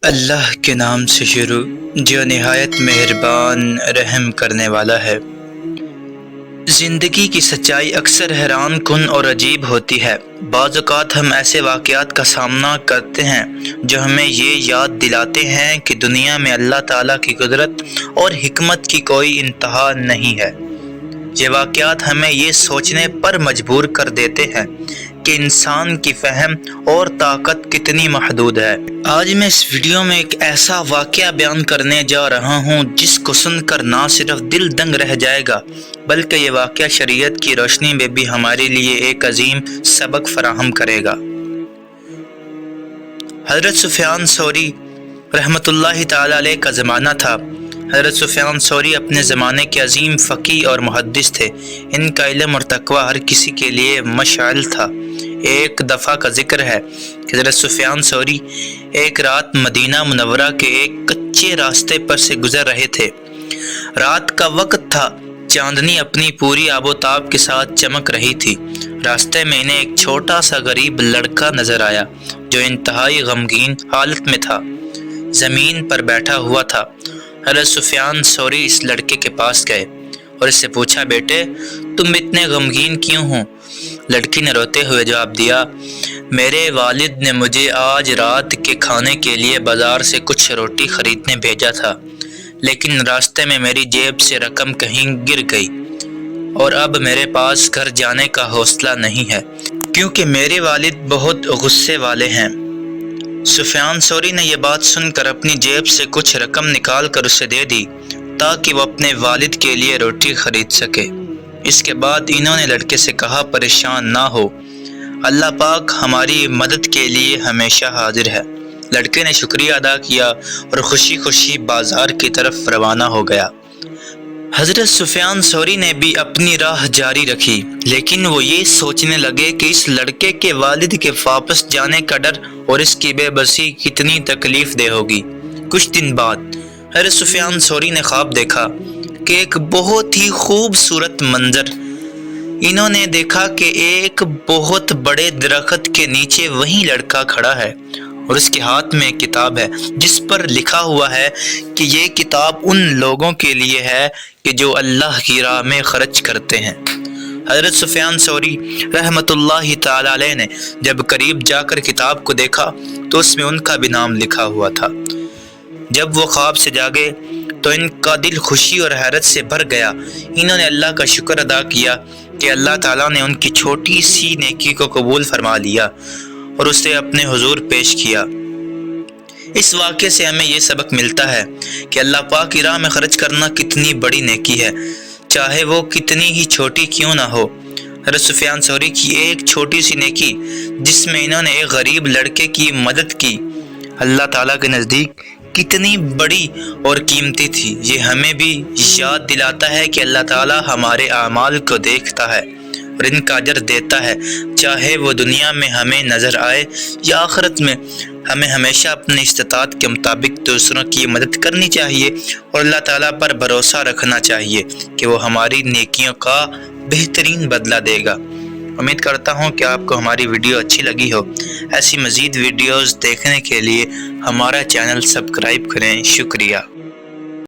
اللہ کے نام سے شروع جو نہایت مہربان رحم کرنے والا ہے۔ زندگی کی سچائی اکثر حیران کن اور عجیب ہوتی ہے۔ بعض اوقات ہم ایسے واقعات کا سامنا کرتے ہیں جو ہمیں یہ یاد دلاتے ہیں کہ دنیا میں اللہ تعالیٰ کی قدرت اور حکمت کی کوئی انتہا نہیں ہے۔ یہ واقعات ہمیں یہ سوچنے پر مجبور کر دیتے ہیں کہ انسان کی فہم اور طاقت کتنی محدود ہے۔ آج میں اس ویڈیو میں ایک ایسا واقعہ بیان کرنے جا رہا ہوں جس کو سن کر نہ صرف دل دنگ رہ جائے گا بلکہ یہ واقعہ شریعت کی روشنی میں بھی ہمارے لیے ایک عظیم سبق فراہم کرے گا۔ حضرت سفیان ثوری رحمۃ اللہ تعالی علیہ کا زمانہ تھا۔ حضرت سفیان ثوری اپنے زمانے کے عظیم فقیہ اور محدث تھے۔ ان کا علم اور تقویٰ ہر کسی کے لیے مشعل تھا۔ ایک دفعہ کا ذکر ہے کہ حضرت سفیان ثوری ایک رات مدینہ منورہ کے ایک کچے راستے پر سے گزر رہے تھے۔ رات کا وقت تھا، چاندنی اپنی پوری آب و تاب کے ساتھ چمک رہی تھی۔ راستے میں انہیں ایک چھوٹا سا غریب لڑکا نظر آیا جو انتہائی غمگین حالت میں تھا، زمین پر بیٹھا ہوا تھا۔ حضرت سفیان ثوری اس لڑکے کے پاس گئے اور اس سے پوچھا، بیٹے تم اتنے غمگین کیوں ہو؟ لڑکی نے روتے ہوئے جواب دیا، میرے والد نے مجھے آج رات کے کھانے کے لیے بازار سے کچھ روٹی خریدنے بھیجا تھا، لیکن راستے میں میری جیب سے رقم کہیں گر گئی اور اب میرے پاس گھر جانے کا حوصلہ نہیں ہے کیونکہ میرے والد بہت غصے والے ہیں۔ سفیان ثوری نے یہ بات سن کر اپنی جیب سے کچھ رقم نکال کر اسے دے دی تاکہ وہ اپنے والد کے لیے روٹی خرید سکے۔ اس کے بعد انہوں نے لڑکے سے کہا، پریشان نہ ہو، اللہ پاک ہماری مدد کے لیے ہمیشہ حاضر ہے۔ لڑکے نے شکریہ ادا کیا اور خوشی خوشی بازار کی طرف روانہ ہو گیا۔ حضرت سفیان ثوری نے بھی اپنی راہ جاری رکھی، لیکن وہ یہ سوچنے لگے کہ اس لڑکے کے والد کے واپس جانے کا ڈر اور اس کی بے بسی کتنی تکلیف دہ ہوگی۔ کچھ دن بعد حضرت سفیان ثوری نے خواب دیکھا کہ ایک بہت ہی خوبصورت منظر۔ انہوں نے دیکھا کہ ایک بہت بڑے درخت کے نیچے وہی لڑکا کھڑا ہے اور اس کے ہاتھ میں ایک کتاب ہے جس پر لکھا ہوا ہے کہ یہ کتاب ان لوگوں کے لیے ہے کہ جو اللہ کی راہ میں خرچ کرتے ہیں۔ حضرت سفیان ثوری رحمۃ اللہ تعالی علیہ نے جب قریب جا کر کتاب کو دیکھا تو اس میں ان کا بھی نام لکھا ہوا تھا۔ جب وہ خواب سے جاگے تو ان کا دل خوشی اور حیرت سے بھر گیا۔ انہوں نے اللہ کا شکر ادا کیا کہ اللہ تعالیٰ نے ان کی چھوٹی سی نیکی کو قبول فرما لیا اور اسے اپنے حضور پیش کیا۔ اس واقعے سے ہمیں یہ سبق ملتا ہے کہ اللہ پاک کی راہ میں خرچ کرنا کتنی بڑی نیکی ہے، چاہے وہ کتنی ہی چھوٹی کیوں نہ ہو۔ حضرت سفیان ثوری کی ایک چھوٹی سی نیکی جس میں انہوں نے ایک غریب لڑکے کی مدد کی، اللہ تعالیٰ کے نزدیک کتنی بڑی اور قیمتی تھی۔ یہ ہمیں بھی یاد دلاتا ہے کہ اللہ تعالیٰ ہمارے اعمال کو دیکھتا ہے اور ان کا اجر دیتا ہے، چاہے وہ دنیا میں ہمیں نظر آئے یا آخرت میں۔ ہمیں ہمیشہ اپنی استطاعت کے مطابق دوسروں کی مدد کرنی چاہیے اور اللہ تعالیٰ پر بھروسہ رکھنا چاہیے کہ وہ ہماری نیکیوں کا بہترین بدلہ دے گا۔ امید کرتا ہوں کہ آپ کو ہماری ویڈیو اچھی لگی ہو۔ ایسی مزید ویڈیوز دیکھنے کے لیے ہمارا چینل سبسکرائب کریں۔ شکریہ۔